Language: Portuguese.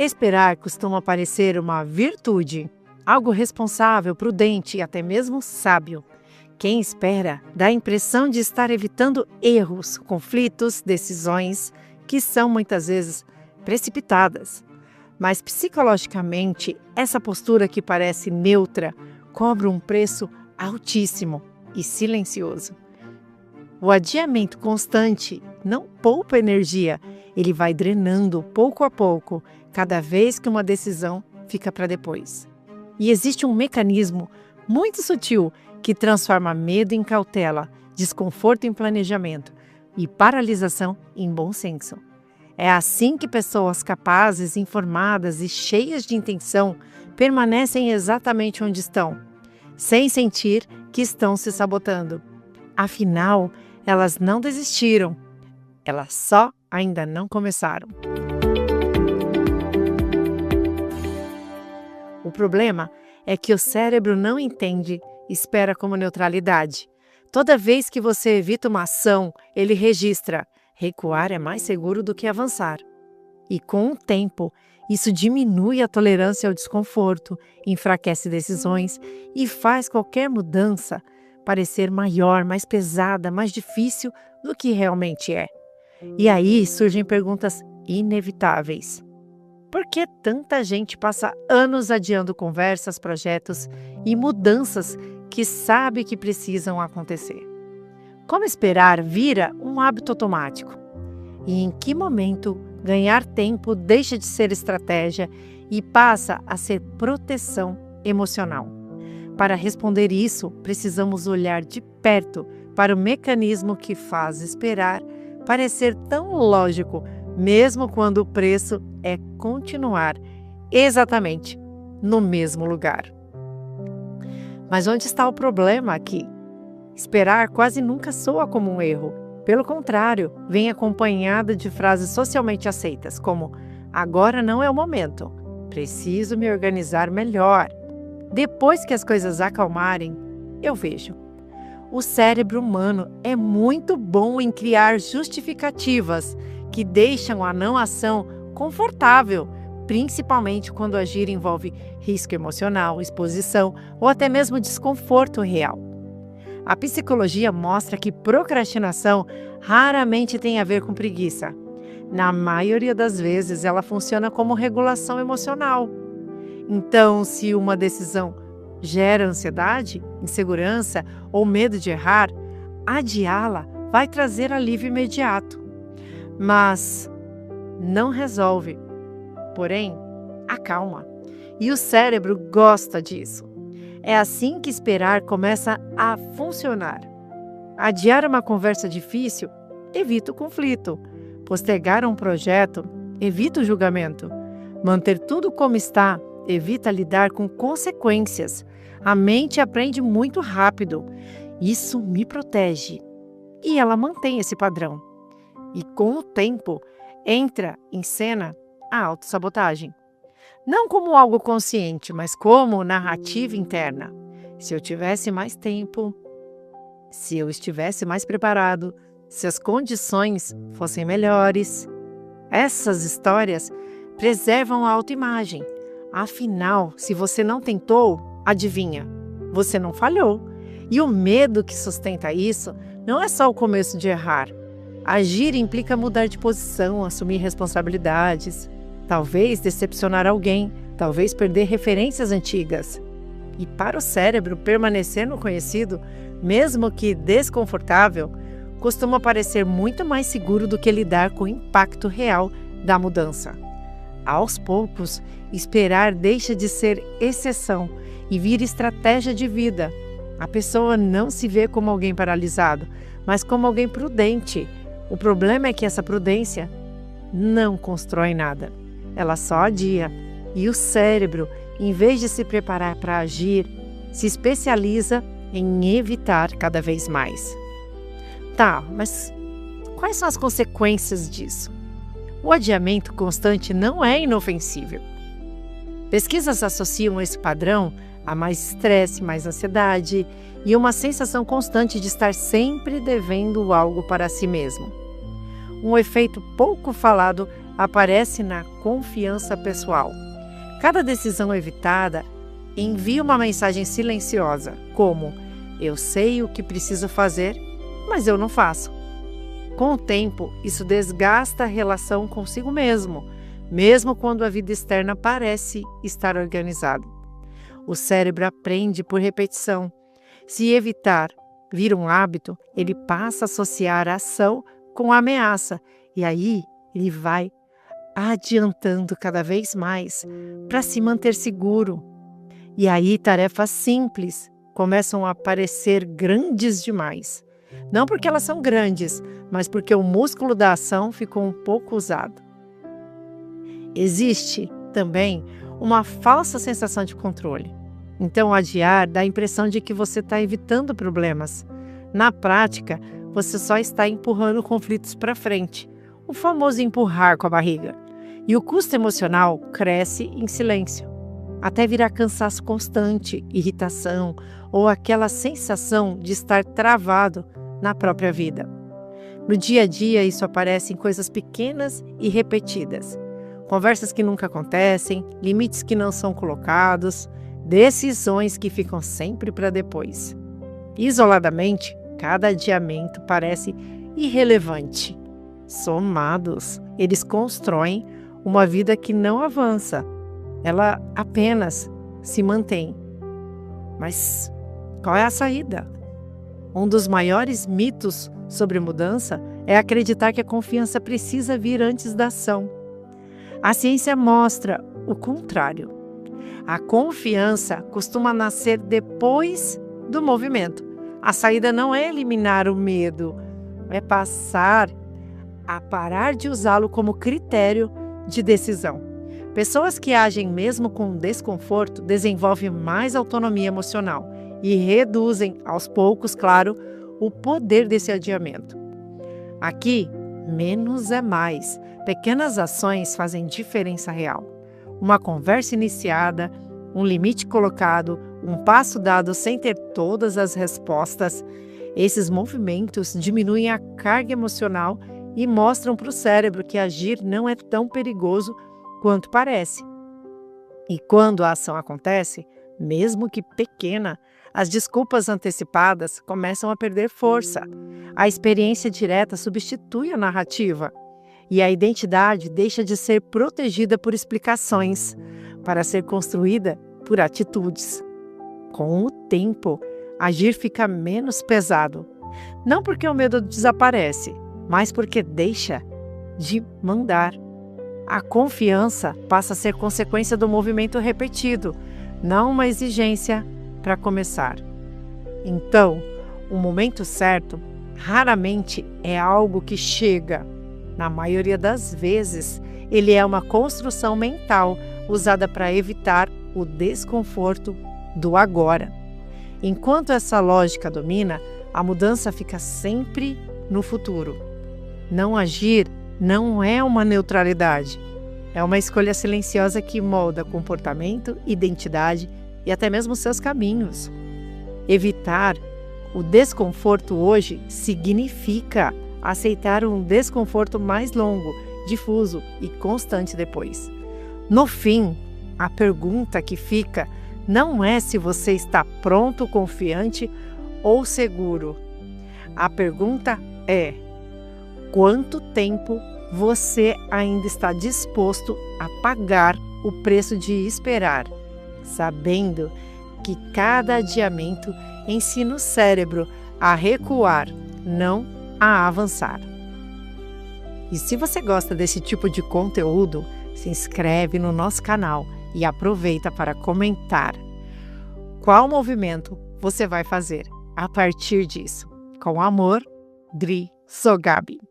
Esperar costuma parecer uma virtude, algo responsável, prudente e até mesmo sábio. Quem espera dá a impressão de estar evitando erros, conflitos, decisões que são muitas vezes precipitadas. Mas psicologicamente, essa postura que parece neutra cobra um preço altíssimo e silencioso. O adiamento constante não poupa energia, ele vai drenando pouco a pouco, cada vez que uma decisão fica para depois. E existe um mecanismo muito sutil que transforma medo em cautela, desconforto em planejamento e paralisação em bom senso. É assim que pessoas capazes, informadas e cheias de intenção permanecem exatamente onde estão, sem sentir que estão se sabotando. Afinal, elas não desistiram, elas só ainda não começaram. O problema é que o cérebro não entende, espera como neutralidade. Toda vez que você evita uma ação, ele registra: recuar é mais seguro do que avançar. E com o tempo, isso diminui a tolerância ao desconforto, enfraquece decisões e faz qualquer mudança parecer maior, mais pesada, mais difícil do que realmente é. E aí surgem perguntas inevitáveis. Por que tanta gente passa anos adiando conversas, projetos e mudanças que sabe que precisam acontecer? Como esperar vira um hábito automático? E em que momento ganhar tempo deixa de ser estratégia e passa a ser proteção emocional? Para responder isso, precisamos olhar de perto para o mecanismo que faz esperar parecer tão lógico, mesmo quando o preço é continuar exatamente no mesmo lugar. Mas onde está o problema aqui? Esperar quase nunca soa como um erro. Pelo contrário, vem acompanhada de frases socialmente aceitas, como: agora não é o momento, preciso me organizar melhor. Depois que as coisas acalmarem, eu vejo. O cérebro humano é muito bom em criar justificativas que deixam a não ação confortável, principalmente quando agir envolve risco emocional, exposição ou até mesmo desconforto real. A psicologia mostra que procrastinação raramente tem a ver com preguiça. Na maioria das vezes, ela funciona como regulação emocional. Então, se uma decisão gera ansiedade, insegurança ou medo de errar, adiá-la vai trazer alívio imediato. Mas não resolve. Porém, acalma. E o cérebro gosta disso. É assim que esperar começa a funcionar. Adiar uma conversa difícil evita o conflito. Postergar um projeto evita o julgamento. Manter tudo como está evita lidar com consequências. A mente aprende muito rápido. Isso me protege. E ela mantém esse padrão. E com o tempo, entra em cena a autossabotagem. Não como algo consciente, mas como narrativa interna. Se eu tivesse mais tempo, se eu estivesse mais preparado, se as condições fossem melhores. Essas histórias preservam a autoimagem. Afinal, se você não tentou, adivinha, você não falhou. E o medo que sustenta isso não é só o começo de errar. Agir implica mudar de posição, assumir responsabilidades, talvez decepcionar alguém, talvez perder referências antigas. E para o cérebro, permanecer no conhecido, mesmo que desconfortável, costuma parecer muito mais seguro do que lidar com o impacto real da mudança. Aos poucos, esperar deixa de ser exceção e vira estratégia de vida. A pessoa não se vê como alguém paralisado, mas como alguém prudente. O problema é que essa prudência não constrói nada. Ela só adia. E o cérebro, em vez de se preparar para agir, se especializa em evitar cada vez mais. Tá, mas quais são as consequências disso? O adiamento constante não é inofensível. Pesquisas associam esse padrão a mais estresse, mais ansiedade e uma sensação constante de estar sempre devendo algo para si mesmo. um efeito pouco falado aparece na confiança pessoal. Cada decisão evitada envia uma mensagem silenciosa, como: eu sei o que preciso fazer, mas eu não faço. Com o tempo, isso desgasta a relação consigo mesmo quando a vida externa parece estar organizada. O cérebro aprende por repetição. Se evitar vira um hábito, ele passa a associar a ação com a ameaça, e aí ele vai adiantando cada vez mais para se manter seguro. E aí tarefas simples começam a parecer grandes demais. Não porque elas são grandes, mas porque o músculo da ação ficou um pouco usado. Existe também uma falsa sensação de controle. Então, adiar dá a impressão de que você está evitando problemas. Na prática, você só está empurrando conflitos para frente, o famoso empurrar com a barriga. E o custo emocional cresce em silêncio, até virar cansaço constante, irritação ou aquela sensação de estar travado na própria vida. No dia a dia, isso aparece em coisas pequenas e repetidas. Conversas que nunca acontecem, limites que não são colocados, decisões que ficam sempre para depois. Isoladamente, cada adiamento parece irrelevante. Somados, eles constroem uma vida que não avança. Ela apenas se mantém. Mas qual é a saída? Um dos maiores mitos sobre mudança é acreditar que a confiança precisa vir antes da ação. A ciência mostra o contrário. A confiança costuma nascer depois do movimento. A saída não é eliminar o medo, é passar a parar de usá-lo como critério de decisão. Pessoas que agem mesmo com desconforto desenvolvem mais autonomia emocional e reduzem, aos poucos, claro, o poder desse adiamento. Aqui, menos é mais. Pequenas ações fazem diferença real. Uma conversa iniciada, um limite colocado, um passo dado sem ter todas as respostas. Esses movimentos diminuem a carga emocional e mostram para o cérebro que agir não é tão perigoso quanto parece. E quando a ação acontece, mesmo que pequena, as desculpas antecipadas começam a perder força. A experiência direta substitui a narrativa. E a identidade deixa de ser protegida por explicações, para ser construída por atitudes. Com o tempo, agir fica menos pesado. Não porque o medo desaparece, mas porque deixa de mandar. A confiança passa a ser consequência do movimento repetido, não uma exigência para começar. Então, o momento certo raramente é algo que chega. Na maioria das vezes, ele é uma construção mental usada para evitar o desconforto do agora. Enquanto essa lógica domina, a mudança fica sempre no futuro. Não agir não é uma neutralidade. É uma escolha silenciosa que molda comportamento, identidade e até mesmo seus caminhos. Evitar o desconforto hoje significa aceitar um desconforto mais longo, difuso e constante depois. No fim, a pergunta que fica não é se você está pronto, confiante ou seguro. A pergunta é: quanto tempo você ainda está disposto a pagar o preço de esperar, sabendo que cada adiamento ensina o cérebro a recuar, não a avançar. E se você gosta desse tipo de conteúdo, se inscreve no nosso canal e aproveita para comentar qual movimento você vai fazer a partir disso. Com amor, Dri Sogabi.